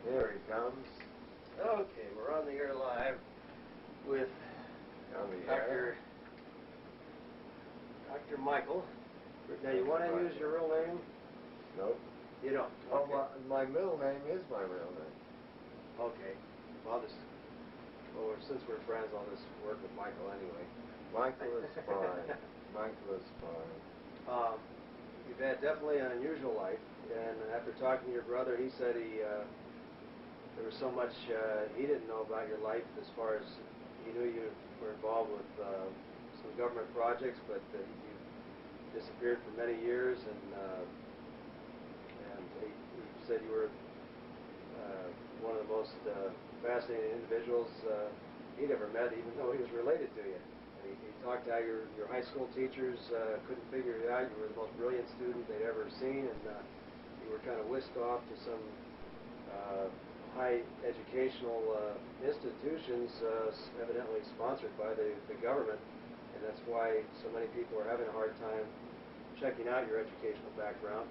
Here he comes. Okay, we're on the air live with Dr. Michael. Now, you want to use your real name? Nope. You don't? Oh, Okay. my middle name is my real name. Okay. Well, since we're friends, I'll just work with Michael anyway. Michael is fine. Michael is fine. You've had definitely an unusual life, and after talking to your brother, he said there was so much he didn't know about your life, as far as he knew you were involved with some government projects, but you disappeared for many years, and he said you were one of the most fascinating individuals he'd ever met, even though he was related to you. He talked to how your high school teachers couldn't figure it out. You were the most brilliant student they'd ever seen, and you were kind of whisked off to some high educational institutions, evidently sponsored by the government, and that's why so many people are having a hard time checking out your educational background.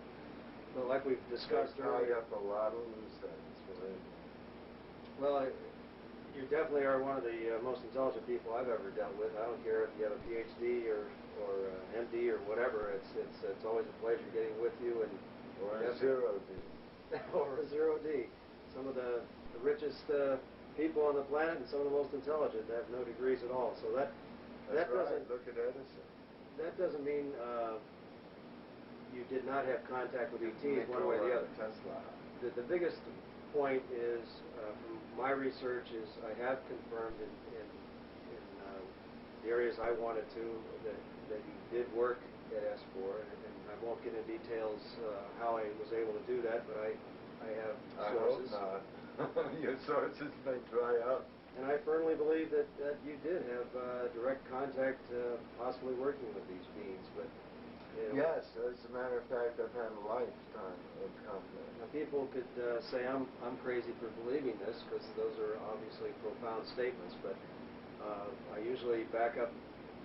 But like we've discussed earlier, up a lot of loose ends, really. Well, you definitely are one of the most intelligent people I've ever dealt with. I don't care if you have a PhD or MD or whatever. It's always a pleasure getting with you. Or a 0D. Or a 0D. Some of the richest people on the planet and some of the most intelligent have no degrees at all. So that's right. Look at Edison. That doesn't mean you did not have contact with ETs one way or the other. Tesla. The biggest point is, from my research, is I have confirmed in the areas I wanted to that you did work at S4, and I won't get into details how I was able to do that, but I have sources. I hope not. Your sources may dry up. And I firmly believe that you did have direct contact, possibly working with these beings, but yes, as a matter of fact, I've had a lifetime of contact. Now, people could say I'm crazy for believing this, because those are obviously profound statements, but I usually back up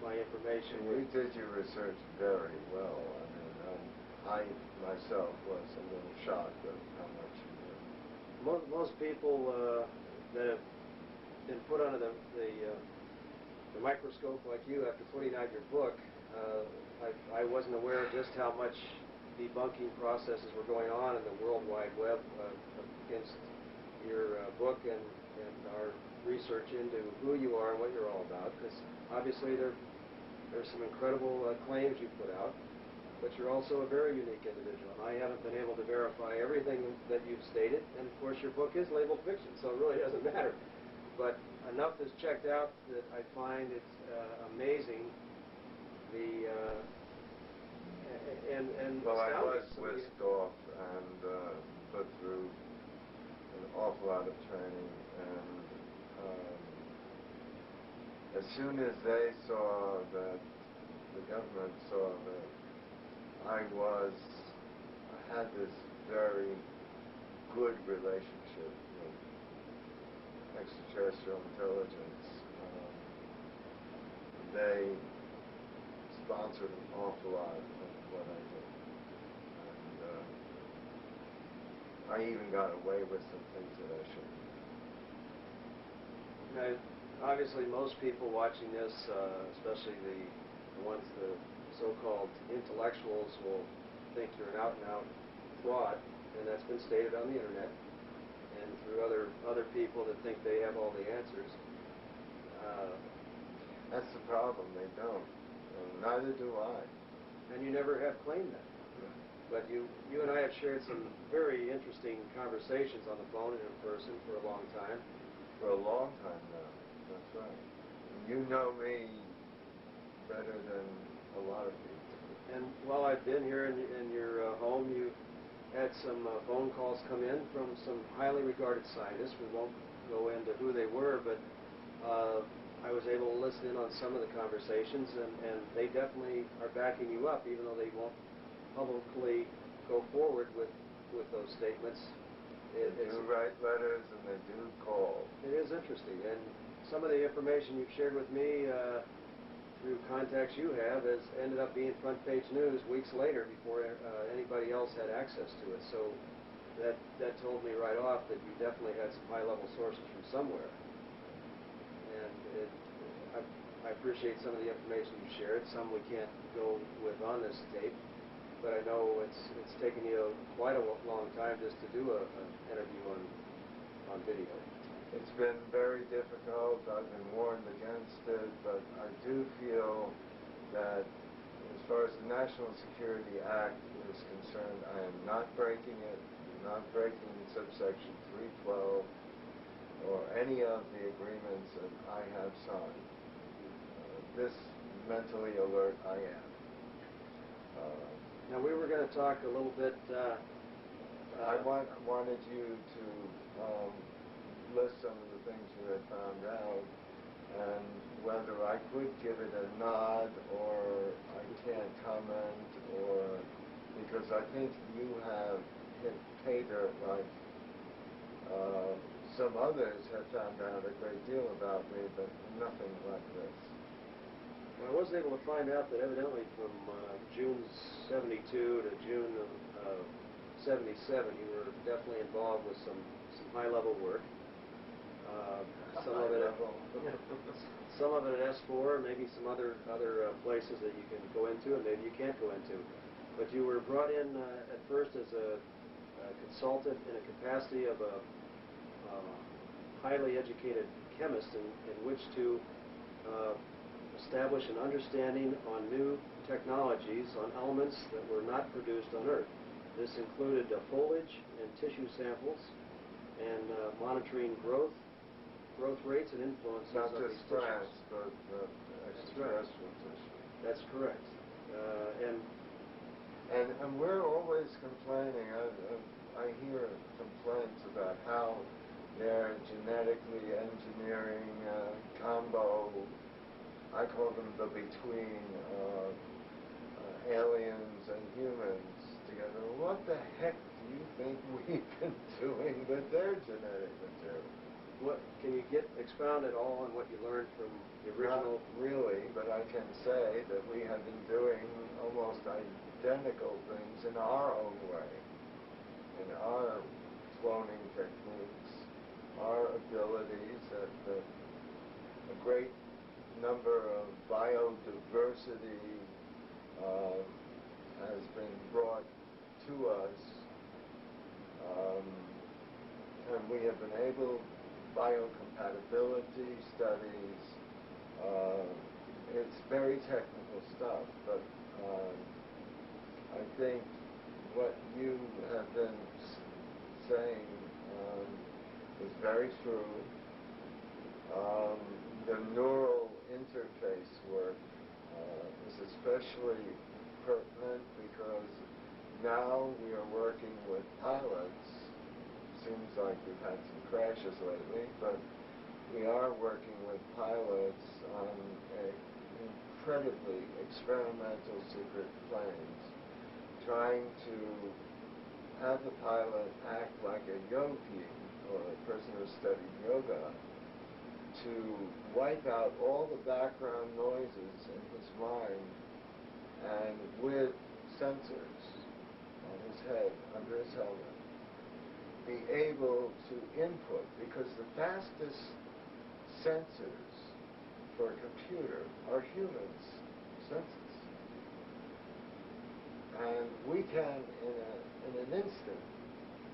my information. You did your research very well. I mean, I myself was a little shocked at how much you knew. Most people that have been put under the microscope like you after putting out your book, I wasn't aware of just how much debunking processes were going on in the World Wide Web against your book and our research into who you are and what you're all about, because obviously there's some incredible claims you put out, but you're also a very unique individual, and I haven't been able to verify everything that you've stated, and of course your book is labeled fiction, so it really doesn't matter. But enough is checked out that I find it's amazing. Well, I was whisked off and put through an awful lot of training, and as soon as they saw that, the government saw that I had this very good relationship with extraterrestrial intelligence, they sponsored an awful lot of what I did. And I even got away with some things that I shouldn't. Now, obviously, most people watching this, especially the ones, the so-called intellectuals, will think you're an out-and-out fraud, and that's been stated on the internet and through other people that think they have all the answers. That's the problem. They don't. And neither do I. And you never have claimed that. But you and I have shared some very interesting conversations on the phone and in person for a long time. For a long time now. That's right. And you know me better than a lot of people. And while I've been here in your home, you had some phone calls come in from some highly regarded scientists. We won't go into who they were, but I was able to listen in on some of the conversations, and they definitely are backing you up, even though they won't publicly go forward with those statements. They do write letters and they do call. It is interesting, and some of the information you've shared with me through contacts you have has ended up being front page news weeks later before anybody else had access to it. So that told me right off that you definitely had some high-level sources from somewhere. And I appreciate some of the information you shared. Some we can't go with on this tape, but I know it's taken you quite a long time just to do an interview on video. It's been very difficult. I've been warned against it, but I do feel that as far as the National Security Act is concerned, I am not breaking it, not breaking subsection 312 or any of the agreements that I have signed. This mentally alert I am. Now we were going to talk a little bit. I wanted you to list some of the things you had found out, and whether I could give it a nod or I can't comment, or because I think you have hit pay dirt like some others have found out a great deal about me, but nothing like this. Well, I was able to find out that evidently from June 72 to June of 77, you were definitely involved with some high-level work. Some of it at S4, maybe some other places that you can go into, and maybe you can't go into. But you were brought in at first as a consultant in a capacity of a highly educated chemist in which to establish an understanding on new technologies, on elements that were not produced on Earth. This included foliage and tissue samples, and monitoring growth rates and influences Not of just these plants, tissues. but extraterrestrial tissue. That's correct. And we're always complaining. I hear complaints about how they're genetically engineering combo. I call them the between aliens and humans together. What the heck do you think we've been doing with their genetic material? What can you expound at all on what you learned from the original? Not really, but I can say that we have been doing almost identical things in our own way, in our cloning techniques, our abilities, that a great number of biodiversity has been brought to us, and we have been able, biocompatibility studies, it's very technical stuff, but I think what you have been saying is very true. The neural interface work is especially pertinent because now we are working with pilots. Seems like we've had some crashes lately, but we are working with pilots on incredibly experimental secret planes, trying to have the pilot act like a yogi or a person who studied yoga, to wipe out all the background noises in his mind, and with sensors on his head, under his helmet, be able to input, because the fastest sensors for a computer are humans' senses. And we can, in an instant,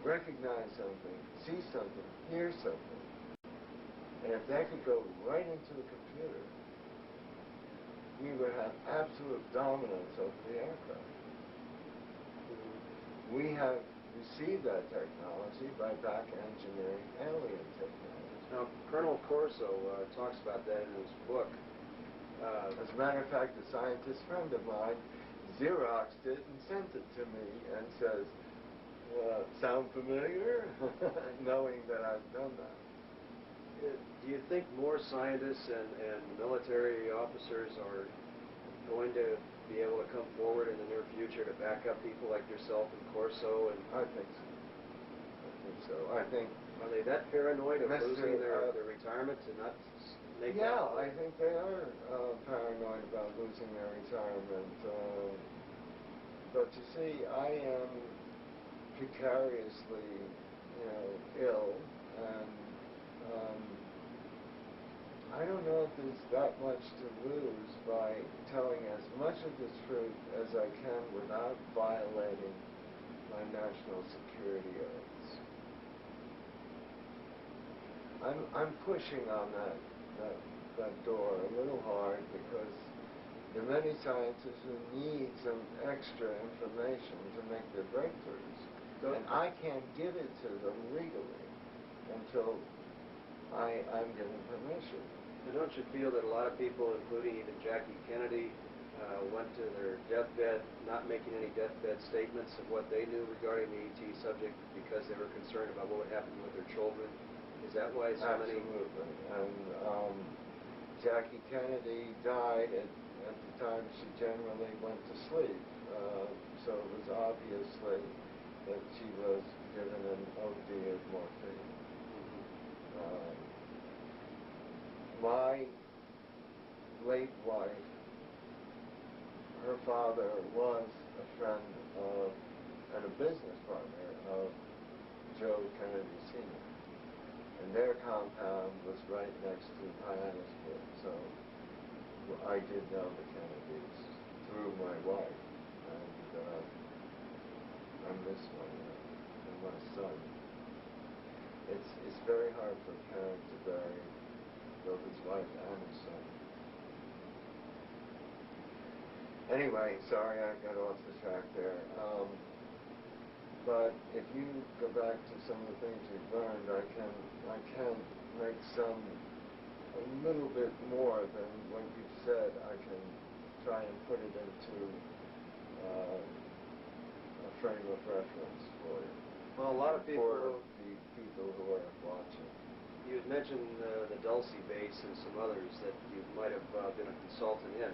recognize something, see something, hear something. And if that could go right into a computer, we would have absolute dominance over the aircraft. We have received that technology by back engineering alien technology. Now, Colonel Corso talks about that in his book. As a matter of fact, a scientist friend of mine Xeroxed it and sent it to me and says, sound familiar? Knowing that I've done that. Do you think more scientists and military officers are going to be able to come forward in the near future to back up people like yourself and Corso? And I think so. I think. Are they that paranoid of losing their retirement to not make that? Yeah, I think they are paranoid about losing their retirement. But you see, I am precariously, ill, and I don't know if there's that much to lose by telling as much of the truth as I can without violating my national security oaths. I'm pushing on that door a little hard because there are many scientists who need some extra information to make their breakthroughs. And I can't give it to them legally until I'm given permission. And don't you feel that a lot of people, including even Jackie Kennedy, went to their deathbed not making any deathbed statements of what they knew regarding the ET subject because they were concerned about what would happen with their children? Is that why so many... Absolutely. And Jackie Kennedy died at the time she generally went to sleep. So it was obviously that she was given an OD of morphine. My late wife, her father was a friend of and a business partner of Joe Kennedy Sr. And their compound was right next to Hyannisburg, so I did know the Kennedys through my wife, and I miss my son. It's very hard for a parent to bury both his wife and his son. Anyway, sorry I got off the track there. But if you go back to some of the things you've learned, I can make a little bit more than what you've said. I can try and put it into a frame of reference for you. Well, a lot of people... For the people who are watching. You had mentioned the Dulce base and some others that you might have been a consultant in.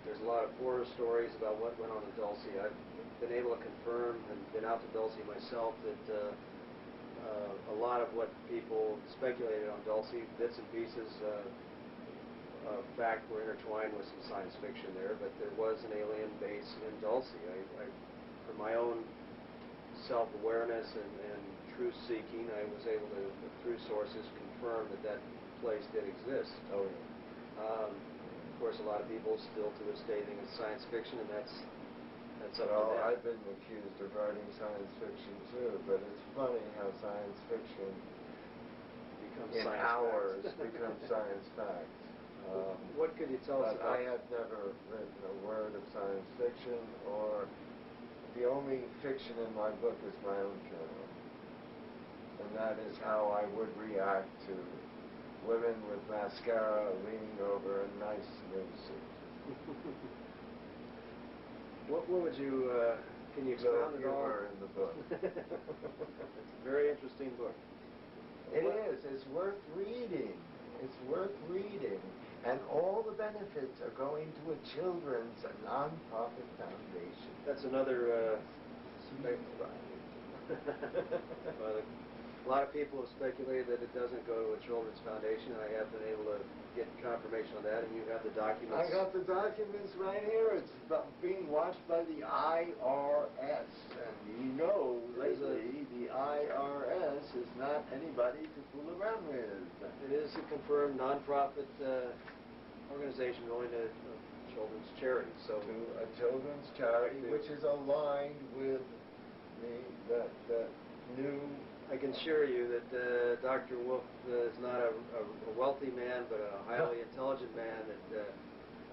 There's a lot of horror stories about what went on in Dulce. I've been able to confirm and been out to Dulce myself that a lot of what people speculated on Dulce, bits and pieces of fact were intertwined with some science fiction there, but there was an alien base in Dulce. I for my own self-awareness and truth-seeking, I was able to, through sources, confirm that place did exist. Oh, yeah. Of course, a lot of people still to this day think it's science fiction, and that's up to Well, them. I've been accused of writing science fiction too, but it's funny how science fiction becomes in science hours facts. becomes science facts. What could you tell us about? I have never written a word of science fiction, or the only fiction in my book is my own journal. And that is how I would react to women with mascara leaning over a nice new suit. What would you, can you expound it all? In the book. It's a very interesting book. It is. It's worth reading. It's worth reading. And all the benefits are going to a children's non-profit foundation. That's another... A lot of people have speculated that it doesn't go to a children's foundation. I have been able to get confirmation on that, and you have the documents. I got the documents right here. It's being watched by the IRS. And you know, lately, the IRS is not anybody to fool around with. It is a confirmed non-profit organization going to children's charities. So to a children's charity, which is aligned with the new... I can assure you that Dr. Wolf is not a wealthy man, but a highly intelligent man. That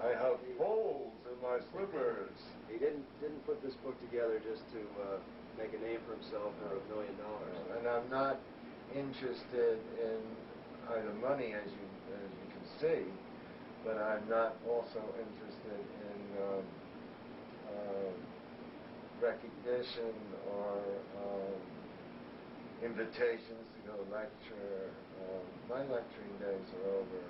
I have holes in my slippers. He didn't put this book together just to make a name for himself or $1 million. And I'm not interested in either money, as you can see, but I'm not also interested in recognition or invitations to go lecture. My lecturing days are over.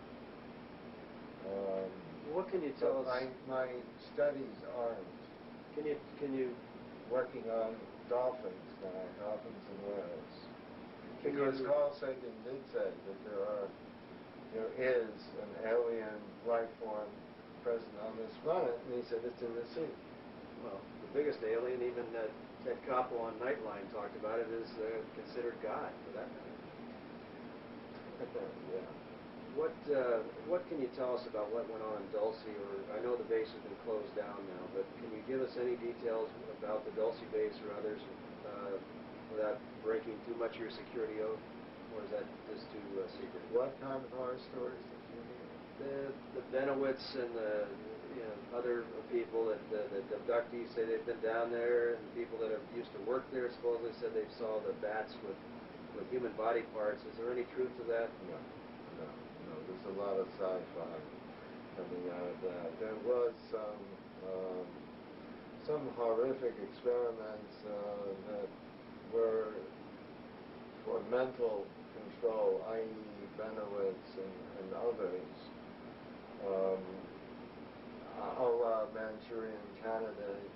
What can you tell us? My studies aren't. Can you working on dolphins now, dolphins and whales? Because Carl Sagan did say that there is an alien life form present on this planet, and he said it's in the sea. Well, the biggest alien, even Ted Koppel on Nightline talked about it, is considered God, for that matter. Yeah. What can you tell us about what went on in Dulce? Or I know the base has been closed down now, but can you give us any details about the Dulce base or others without breaking too much of your security oath, or is that just too secret? What kind of horror stories did you hear? The Benowitz and the other people that the abductees say they've been down there, and people that have used to work there supposedly said they saw the bats with human body parts. Is there any truth to that? No. There's a lot of sci-fi coming out of that. There was some horrific experiments that were for mental control, i.e. Benowitz and others. A la Manchurian candidate,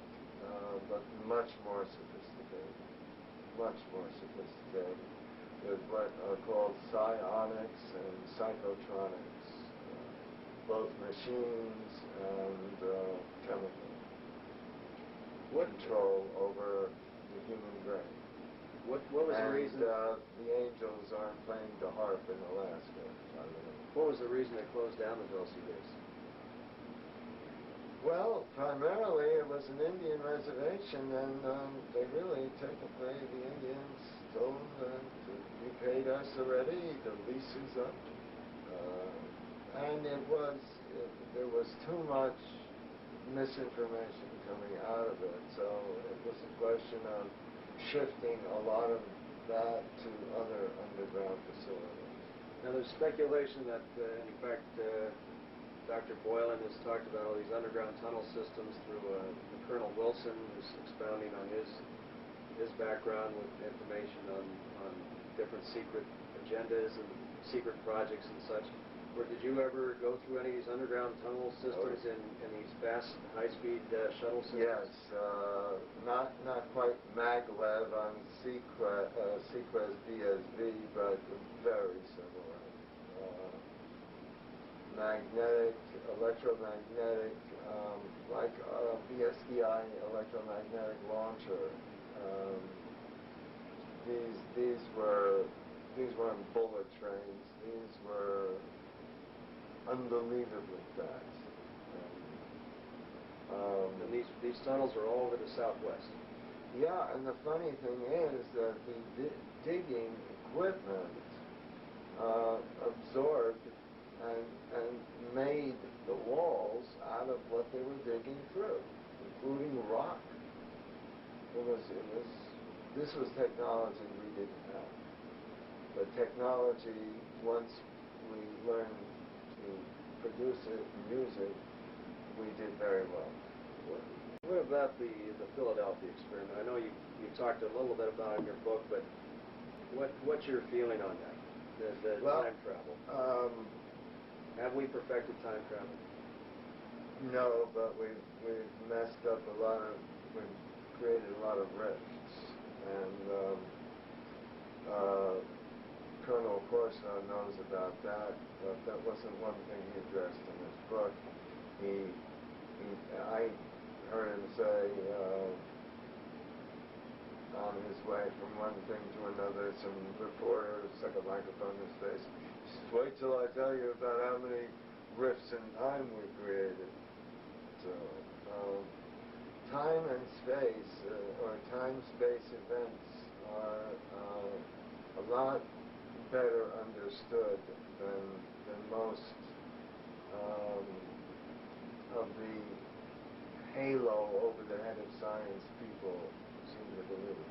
but much more sophisticated. Much more sophisticated. With what are called psionics and psychotronics, both machines and chemical control over the human brain. What was the reason? The angels aren't playing the harp in Alaska, by the way. What was the reason they closed down the Dulce base? Well, primarily it was an Indian reservation, and they really technically, the Indians told them you paid us already, the lease is up. And there was too much misinformation coming out of it, so it was a question of shifting a lot of that to other underground facilities. Now there's speculation that, in fact, Dr. Boylan has talked about all these underground tunnel systems through Colonel Wilson, who's expounding on his background with information on different secret agendas and secret projects and such. Or did you ever go through any of these underground tunnel systems in these fast, high-speed shuttle systems? Yes, not quite maglev on Sequez DSV, but very similar. Magnetic, electromagnetic, like a BSDI electromagnetic launcher. These weren't bullet trains. These were unbelievably fast. And these tunnels are all over the southwest. Yeah, and the funny thing is that the digging equipment absorbed and made the walls out of what they were digging through, including rock. This was technology we didn't have. But technology, once we learned to produce it and use it, we did very well. What about the Philadelphia experiment? I know you talked a little bit about it in your book, but what's your feeling on that? The time travel. Have we perfected time travel? No, but we've messed up we've created a lot of rifts, and Colonel Corso knows about that, but that wasn't one thing he addressed in his book. I heard him say on his way from one thing to another, some reporter stuck a microphone in his face. He says, "Wait till I tell you about how many rifts in time we created." So, time and space, or time-space events, are a lot better understood than most of the halo over the head of science people seem to believe.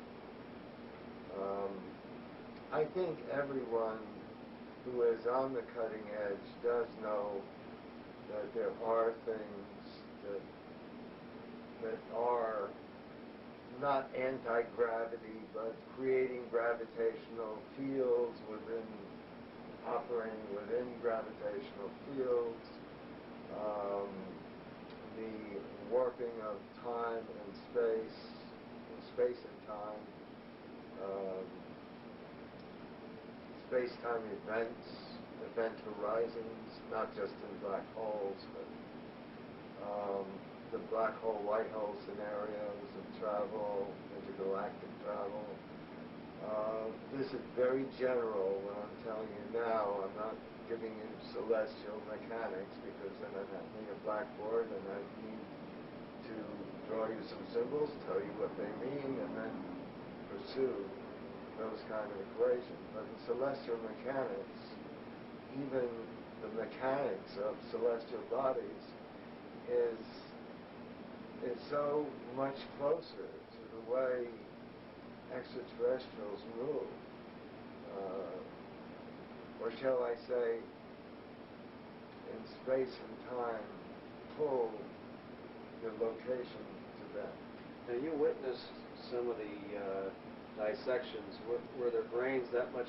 I think everyone who is on the cutting edge does know that there are things that are not anti-gravity, but creating gravitational fields operating within gravitational fields. The warping of time and space and time, space-time events, event horizons, not just in black holes, but the black hole, white hole scenarios of travel in intergalactic travel. This is very general what I'm telling you now. I'm not giving you celestial mechanics because then I'd need a blackboard and I'd need to draw you some symbols, tell you what they mean, and then pursue those kind of equations. But in celestial mechanics, even the mechanics of celestial bodies is so much closer to the way extraterrestrials move, or shall I say, in space and time, pull the location to them. Now you witnessed some of the dissections. Were their brains that much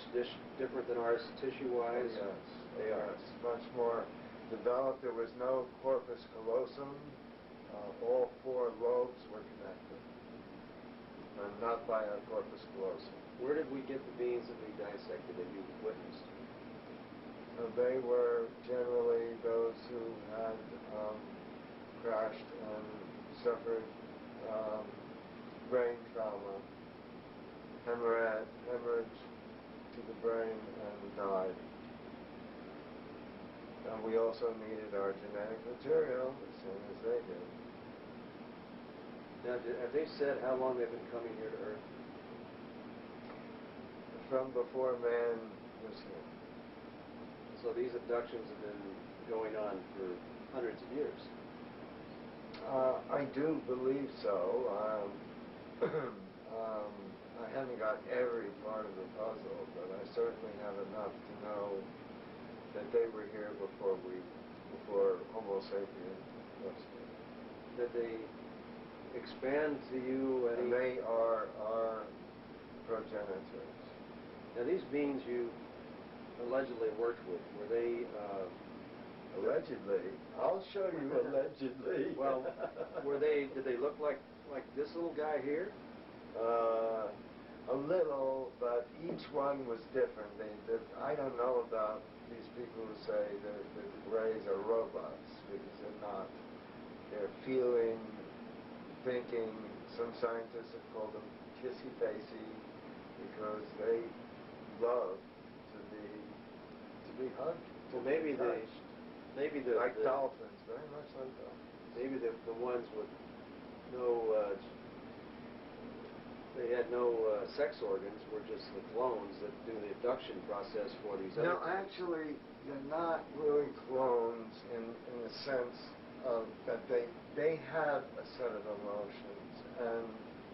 different than ours tissue-wise? Oh, yes, they are. Yes, much more developed. There was no corpus callosum. All four lobes were connected, and not by a corpus callosum. Where did we get the beings that we dissected that you witnessed? They were generally those who had crashed and suffered brain trauma, hemorrhage to the brain, and died. And we also needed our genetic material the same as they did. Now, have they said how long they've been coming here to Earth? From before man was here. So these abductions have been going on for hundreds of years. I do believe so. I haven't got every part of the puzzle, but I certainly have enough to know that they were here before Homo sapiens was here. Did they expand to you any... And they are our progenitors. Now these beings you allegedly worked with, were they... Allegedly? I'll show you allegedly. Well, did they look like this little guy here? A little, but each one was different. I don't know about these people who say that the Greys are robots, because they're not. They're feeling, thinking. Some scientists have called them kissy-facey because they love to be hugged. Well, maybe the like dolphins, very much like dolphins. Maybe the ones with no they had no sex organs were just the clones that do the abduction process for these other... No, actually, they're not really clones in the sense of that they have a set of emotions, and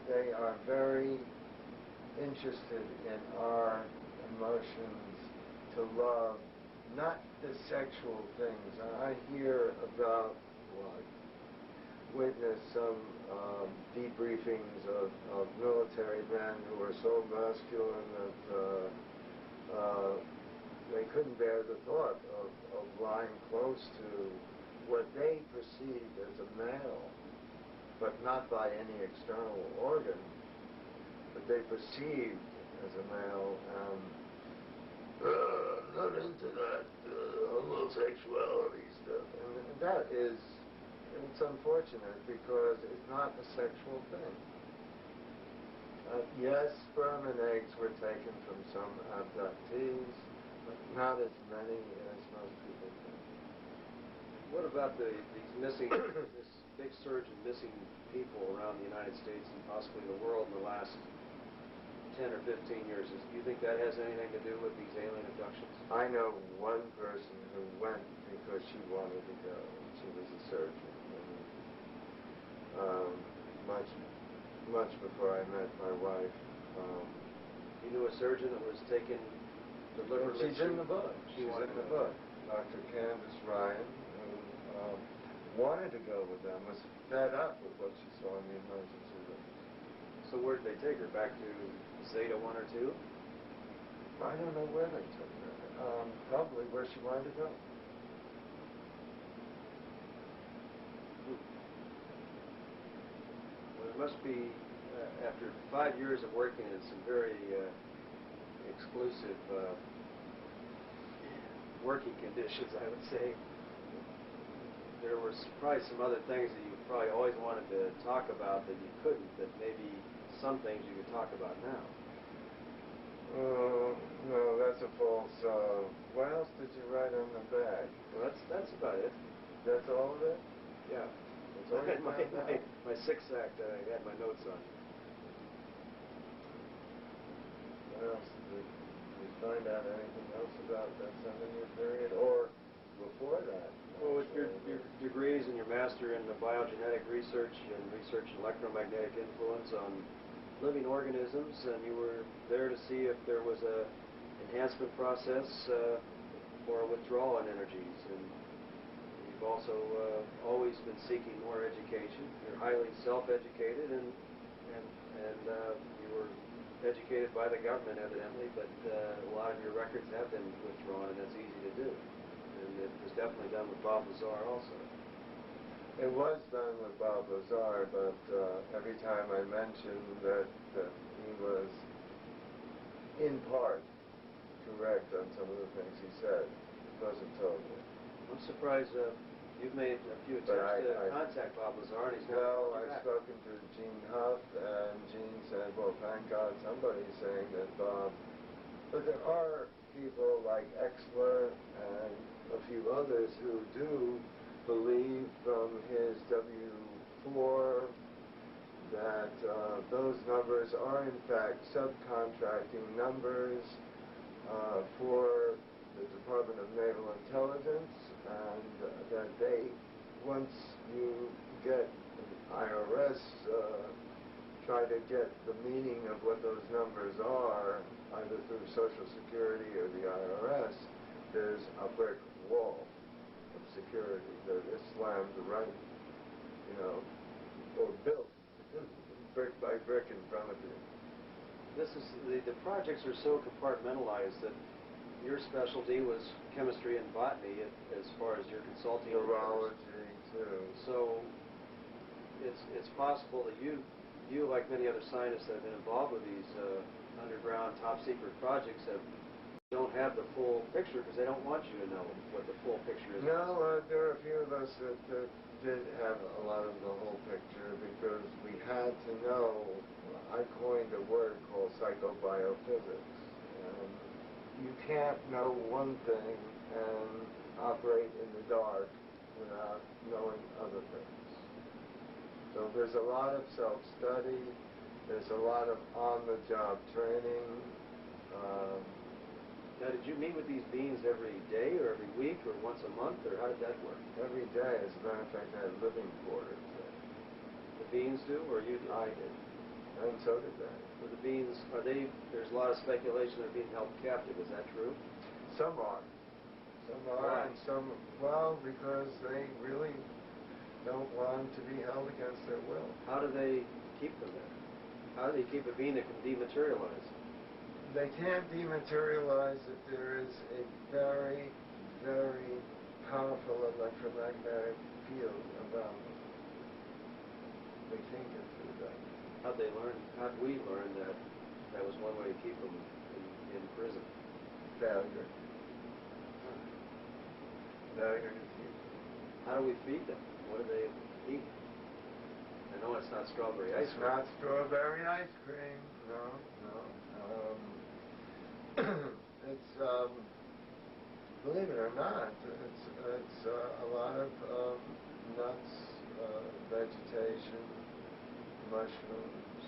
they are very interested in our emotions to love, not the sexual things. I hear about, well, I witnessed some debriefings of military men who were so masculine that they couldn't bear the thought of lying close to what they perceived as a male, but not by any external organ, but they perceived as a male, and I'm not into that homosexuality stuff. And that is, it's unfortunate because it's not a sexual thing. Yes, sperm and eggs were taken from some abductees, but not as many as most people think. What about these missing, this big surge in missing people around the United States and possibly the world in the last 10 or 15 years? Do you think that has anything to do with these alien abductions? I know one person who went because she wanted to go. She was a surgeon. Much before I met my wife. You knew a surgeon that was taken deliberately? She's in the book. She's in the book. Dr. Candace Ryan, who wanted to go with them, was fed up with what she saw in the emergency room. So where did they take her? Back to Zeta 1 or 2? I don't know where they took her. Probably where she wanted to go. Well, it must be, after 5 years of working in some very exclusive working conditions, I would say, there were probably some other things that you probably always wanted to talk about that you couldn't, that maybe some things you could talk about now. No, that's a false. What else did you write on the back? Well, that's about it. That's all of it? Yeah. That's all you found out? My sixth act that I had my notes on. What else? Did you find out anything else about that 7-year period? Or before that? Well, with your degrees and your master in the biogenetic research and research in electromagnetic influence on living organisms, and you were there to see if there was a enhancement process for withdrawal in energies. And you've also always been seeking more education. You're highly self-educated, and you were educated by the government, evidently, but a lot of your records have been withdrawn, and that's easy to do. And it was definitely done with Bob Lazar also. It was done with Bob Lazar, but every time I mentioned that he was in part correct on some of the things he said, it wasn't totally. I'm surprised you've made a few attempts to contact Bob Lazar, and he's not Well, calling you I've back. spoken to Gene Huff, and Gene said, well, thank God somebody's saying that Bob... But there are people like Exler and a few others who do believe from his W4 that those numbers are in fact subcontracting numbers for the Department of Naval Intelligence, and that they, once you get the IRS, try to get the meaning of what those numbers are, either through Social Security or the IRS, there's a brick wall of security that is slammed right, or built brick by brick in front of you. This is the projects are so compartmentalized that your specialty was chemistry and botany as far as your consulting. Neurology too. So it's possible that you like many other scientists that have been involved with these underground top secret projects don't have the full picture because they don't want you to know what the full picture is. No, there are a few of us that did have a lot of the whole picture because we had to know. I coined a word called psychobiophysics. And you can't know one thing and operate in the dark without knowing other things. So there's a lot of self-study. There's a lot of on-the-job training. Now, did you meet with these beings every day or every week or once a month, or how did that work? Every day. As a matter of fact, I had living quarters there. The beings do, or you did? I did. And so did they. So the beings, there's a lot of speculation they're being held captive. Is that true? Some are. Some are, Why? and some, well, because they really don't want to be held against their will. How do they keep them there? How do they keep a being that can dematerialize? They can't dematerialize if there is a very, very powerful electromagnetic field around them. They can't get through that. How'd we learn that that was one way to keep them in prison? Failure. Failure to keep them. How do we feed them? What do they eat? I know it's not strawberry ice cream. It's not strawberry ice cream. No. It's, believe it or not, it's a lot of nuts, vegetation, mushrooms.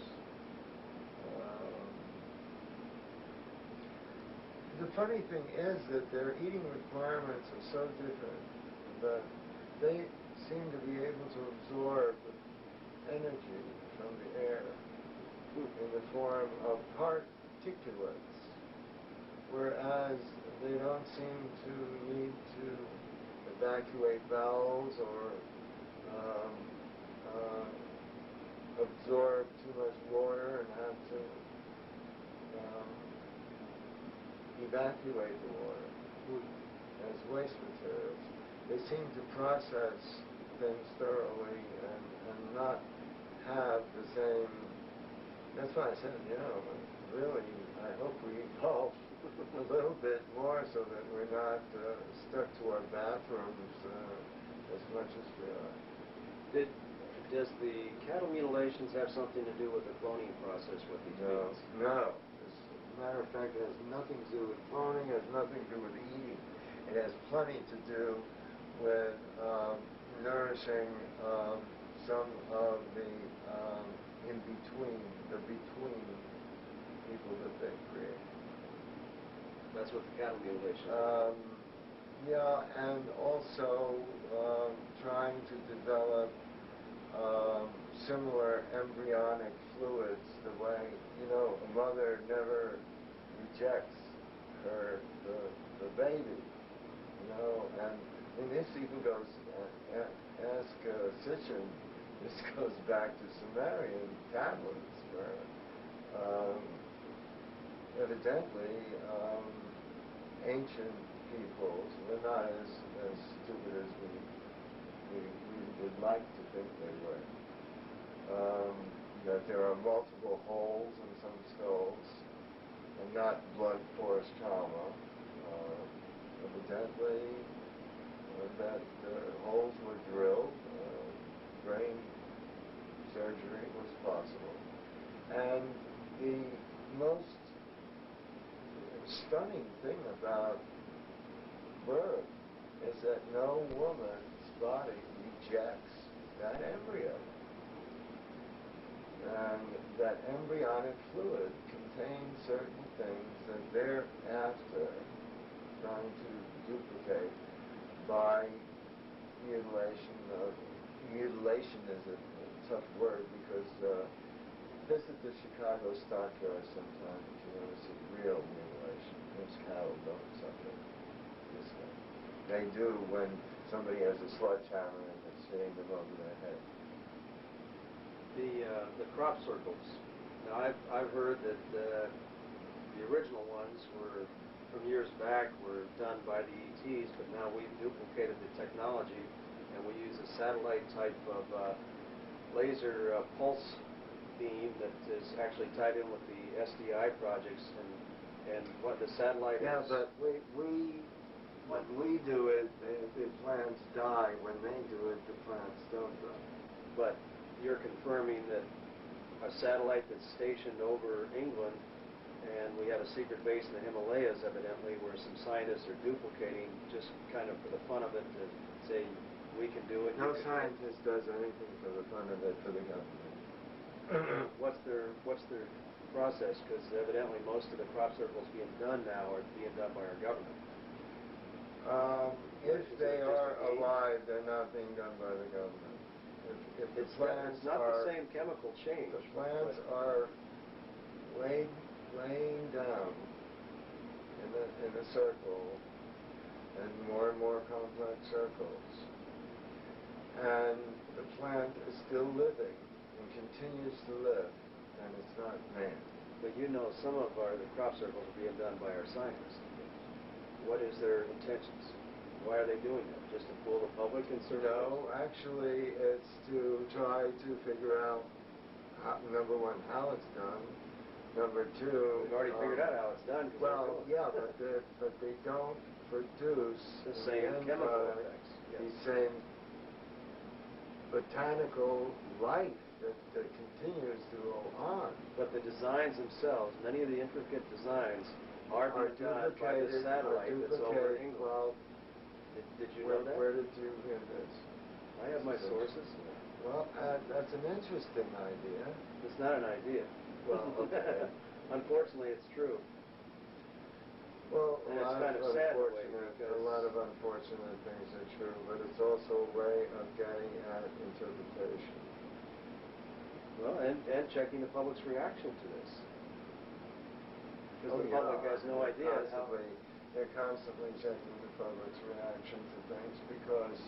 The funny thing is that their eating requirements are so different that they seem to be able to absorb energy from the air in the form of particulates, whereas they don't seem to need to evacuate bowels or absorb too much water and have to evacuate the water as waste materials. They seem to process things thoroughly and not have the same. That's why I said, really, I hope we evolve a little bit more so that we're not stuck to our bathrooms as much as we are. Does the cattle mutilations have something to do with the cloning process with these beans? No. As a matter of fact, it has nothing to do with cloning, it has nothing to do with eating. It has plenty to do with nourishing some of the in-between, the between people that they create. That's what the cattle mutilation Yeah, and also trying to develop similar embryonic fluids the way, a mother never rejects the baby, and this even goes, ask Sitchin, this goes back to Sumerian tablets where evidently ancient peoples were not as stupid as we would like to think they were. That there are multiple holes in some skulls and not blunt force trauma. Evidently that holes were drilled, brain surgery was possible. And the most stunning thing about birth is that no woman's body rejects that embryo. And that embryonic fluid contains certain things that they're after trying to duplicate by mutilation. Mutilation is a tough word because visit the Chicago stockyards sometime if you want to see real mutilation. Those cattle don't suffer this way. They do when somebody has a sledgehammer and is hitting them over their head. The crop circles. Now I've heard that the original ones were from years back were done by the ETs, but now we've duplicated the technology and we use a satellite type of laser pulse beam that is actually tied in with the SDI projects, and what the satellite is. Yeah, but when we do it, the plants die. When they do it, the plants don't die. But you're confirming that a satellite that's stationed over England, and we have a secret base in the Himalayas, evidently, where some scientists are duplicating just kind of for the fun of it to say, we can do it. No scientist does anything for the fun of it for the government. What's their process? Because evidently most of the crop circles being done now are being done by our government. If they are alive, they're not being done by the government. If the plants it's not the same chemical change. The plants are laying down in a circle, and more complex circles. And the plant is still living and continues to live, and it's not man. But some of the crop circles are being done by our scientists. What is their intentions? Why are they doing that? Just to fool the public in certain ways? No, actually, it's to try to figure out, number one, how it's done. Number two... We've already figured out how it's done. Well, yeah, but they don't produce the same chemical effects. Yes. The same botanical life that continues to go on. But the designs themselves, many of the intricate designs are being done by the satellite that's over England. Well, did you know that? Where did you hear this? I have my sources. Well, that's an interesting idea. It's not an idea. Well, okay. Unfortunately, it's true. Well, and it's kind of sad a lot of unfortunate things are true, but it's also a way of getting at interpretation. Well, and checking the public's reaction to this. Because the public has no idea how... They're constantly checking the public's reaction to things because,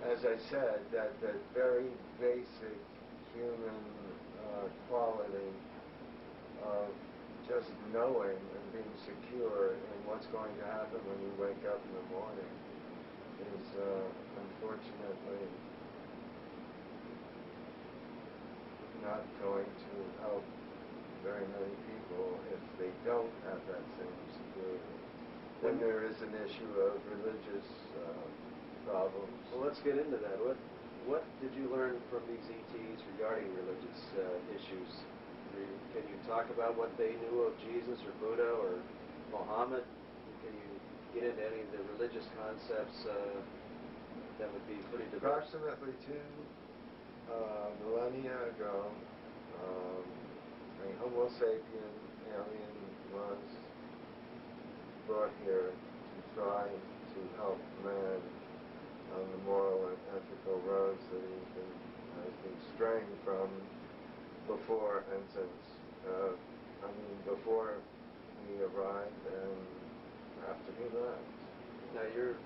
as I said, that very basic human quality of just knowing and being secure in what's going to happen when you wake up in the morning is unfortunately not going to help very many people if they don't have that same security. Then there is an issue of religious problems. Well, let's get into that. What did you learn from these ETs regarding religious issues? Can you talk about what they knew of Jesus or Buddha or Muhammad? Can you get into any of the religious concepts that would be pretty diverse? Approximately 2 millennia ago, a Homo sapien alien was brought here to try to help man on the moral and ethical roads that has been straying from before and since. Before he arrived and after he left. Now you're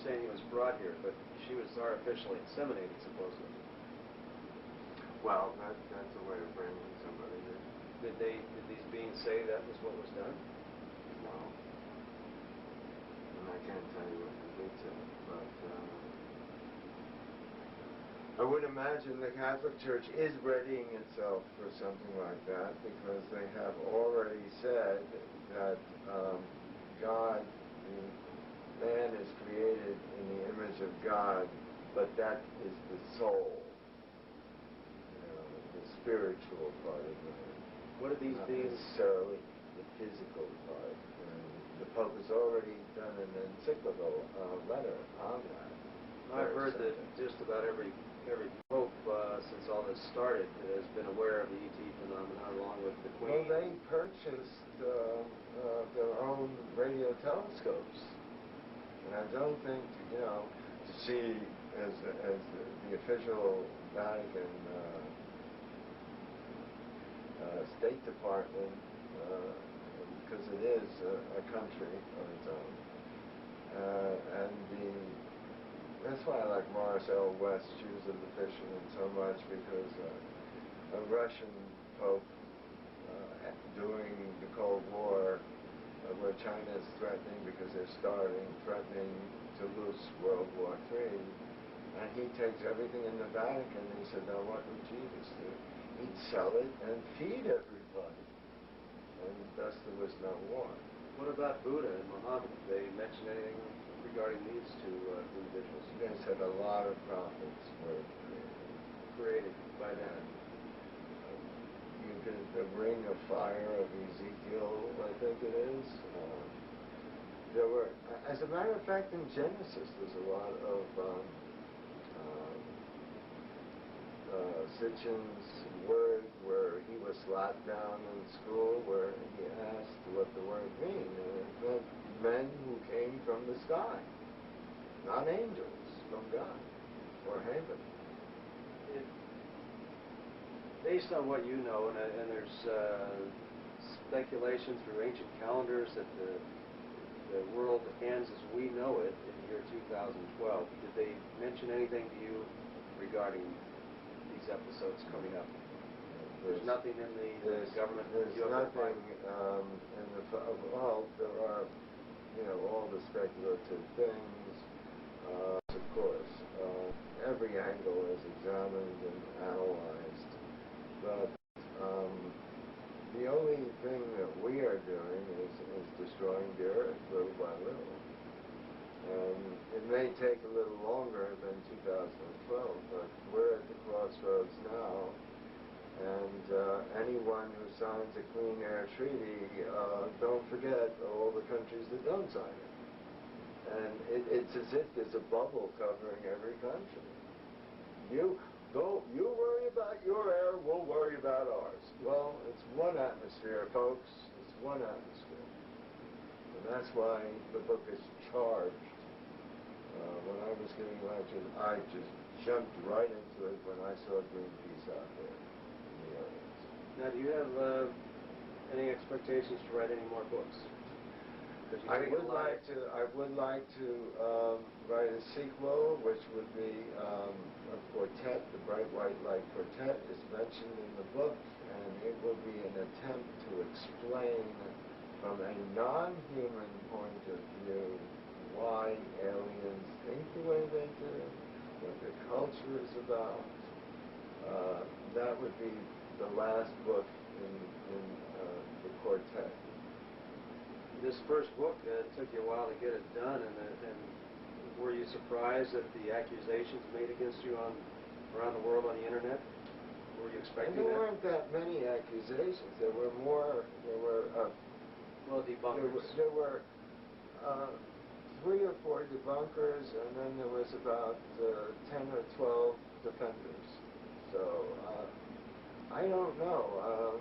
saying he was brought here, but she was artificially inseminated, supposedly. Well, that's a way of bringing somebody in. Did these beings say that was what was done? No. And I can't tell you what they did say, but I would imagine the Catholic Church is readying itself for something like that, because they have already said that God, man is created in the image of God, but that is the soul, the spiritual part of man. What are these not beings? Necessarily the physical part. And the Pope has already done an encyclical letter on that. I've heard that just about every pope since all this started has been aware of the ET phenomenon, along with the Queen. Well, they purchased their own radio telescopes, and I don't think to see as the official Vatican State Department, because it is a country of its own, that's why I like Morris L. West, Shoes of the Fisherman, so much, because a Russian pope during the Cold War, where China is threatening because they're starving, threatening to lose World War III, and he takes everything in the Vatican, and he said, now what would Jesus do? He'd sell it and feed everybody, and thus there was no war. What about Buddha and Muhammad? Did they mention anything regarding these two individuals? They said a lot of prophets were created by them. The ring of fire of Ezekiel, I think it is. There were, as a matter of fact, in Genesis, there's a lot of Sitchin's word where he was slapped down in school, where he asked what the word mean, and it meant men who came from the sky, not angels, from God or heaven. Based on what you know, and there's speculation through ancient calendars that the world ends as we know it in the year 2012. Did they mention anything to you regarding these episodes coming up? There's nothing in the government. There's nothing in the well. There are, all the speculative things. Of course, every angle is examined and analyzed. But the only thing that we are doing is destroying the earth little by little. And it may take a little longer than 2012, but we're at the crossroads now. And anyone who signs a Clean Air Treaty, don't forget all the countries that don't sign it. And it's as if there's a bubble covering every country. You worry about your air, we'll worry about ours. Well, it's one atmosphere, folks. It's one atmosphere. And that's why the book is charged. When I was giving lectures, I just jumped right into it when I saw Greenpeace out there in the audience. Now, do you have any expectations to write any more books? I would like to write a sequel, which would be a quartet. The Bright White Light Quartet is mentioned in the book, and it will be an attempt to explain from a non-human point of view why aliens think the way they do, what their culture is about. That would be the last book in the quartet. This first book, it took you a while to get it done, and were you surprised at the accusations made against you on around the world on the internet? Were you expecting there that? weren't that many accusations. There were more. Well, debunkers. There were 3 or 4 debunkers, and then there was about 10 or 12 defenders. So I don't know.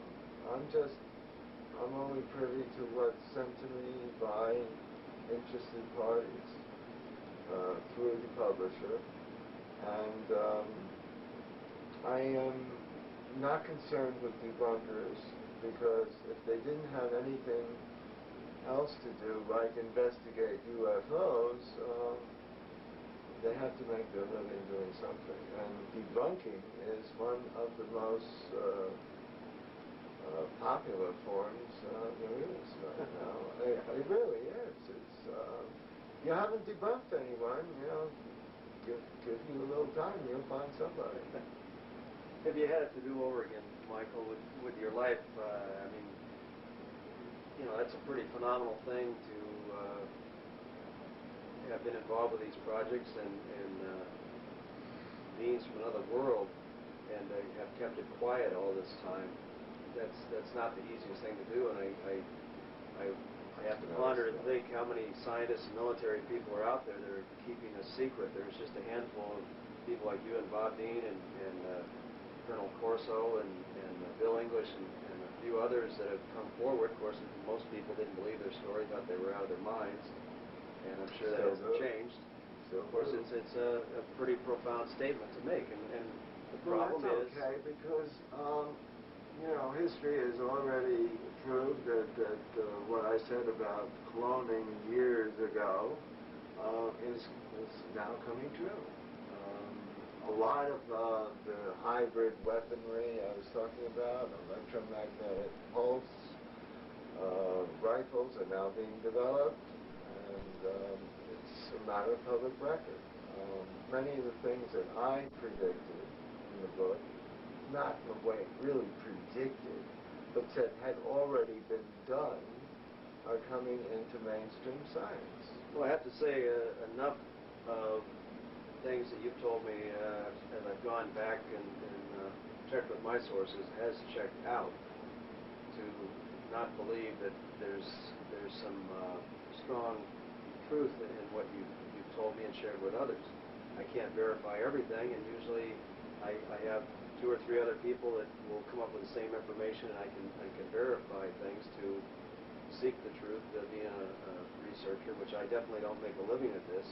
I'm only privy to what's sent to me by interested parties through the publisher, and I am not concerned with debunkers, because if they didn't have anything else to do, like investigate UFOs, they have to make their living doing something. And debunking is one of the most popular forms there is right now. It really is. It's you haven't debunked anyone, give you a little time, you'll find somebody. If you had it to do over again, Michael, with your life, I mean, that's a pretty phenomenal thing to have been involved with these projects and beings from another world, and have kept it quiet all this time. That's not the easiest thing to do, and I have to ponder and think how many scientists and military people are out there that are keeping a secret. There's just a handful of people like you and Bob Dean and Colonel Corso and Bill English and a few others that have come forward. Of course, most people didn't believe their story, thought they were out of their minds, and I'm sure that hasn't changed. Of course, it's a pretty profound statement to make, and the problem is... That's okay, because history has already proved that what I said about cloning years ago is now coming true. A lot of the hybrid weaponry I was talking about, electromagnetic pulse rifles, are now being developed, and it's a matter of public record. Many of the things that I predicted in the book, not in a way really predicted, but said had already been done, are coming into mainstream science. Well, I have to say, enough of things that you've told me as I've gone back and checked with my sources has checked out to not believe that there's some strong truth in what you've told me and shared with others. I can't verify everything, and usually I have 2 or 3 other people that will come up with the same information, and I can verify things to seek the truth, being a researcher, which I definitely don't make a living at this.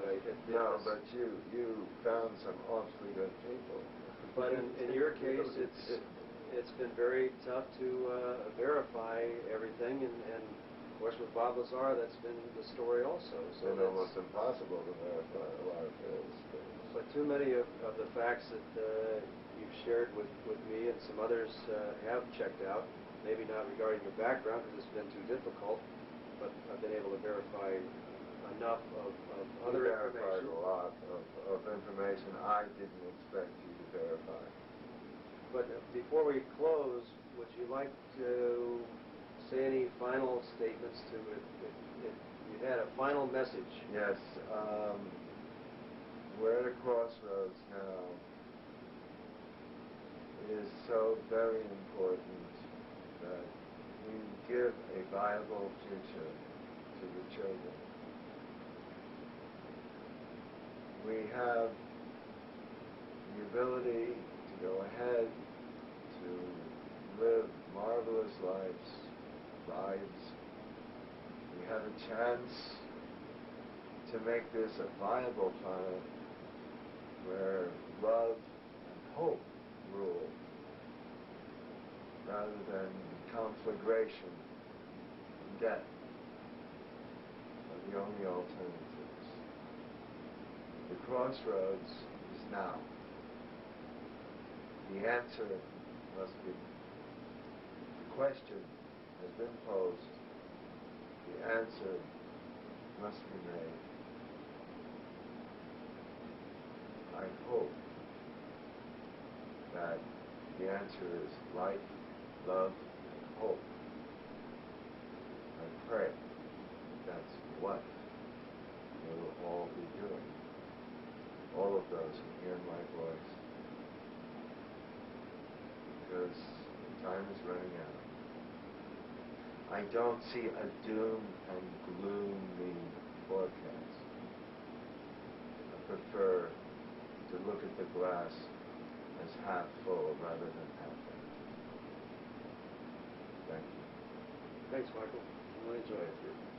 But but you found some awfully good people. But in your case, it's been very tough to verify everything, and of course with Bob Lazar, that's been the story also. So it's almost impossible to verify a lot of things. But too many of the facts that you've shared with me and some others have checked out. Maybe not regarding your background, because it's been too difficult, but I've been able to verify enough of other information. A lot of information I didn't expect you to verify. But before we close, would you like to say any final statements to it? If you had a final message? Yes. We're at a crossroads now. It is so very important that we give a viable future to the children. We have the ability to go ahead to live marvelous lives. We have a chance to make this a viable planet where love and hope rule, rather than conflagration and death are the only alternatives. The crossroads is now. The answer must be. The question has been posed. The answer must be made. I hope that the answer is life, love, and hope. I pray that's what we will all be doing. All of those who hear my voice. because time is running out. I don't see a doom and gloomy forecast. I prefer to look at the glass as half full rather than half empty. Thank you. Thanks, Michael. I really enjoyed it.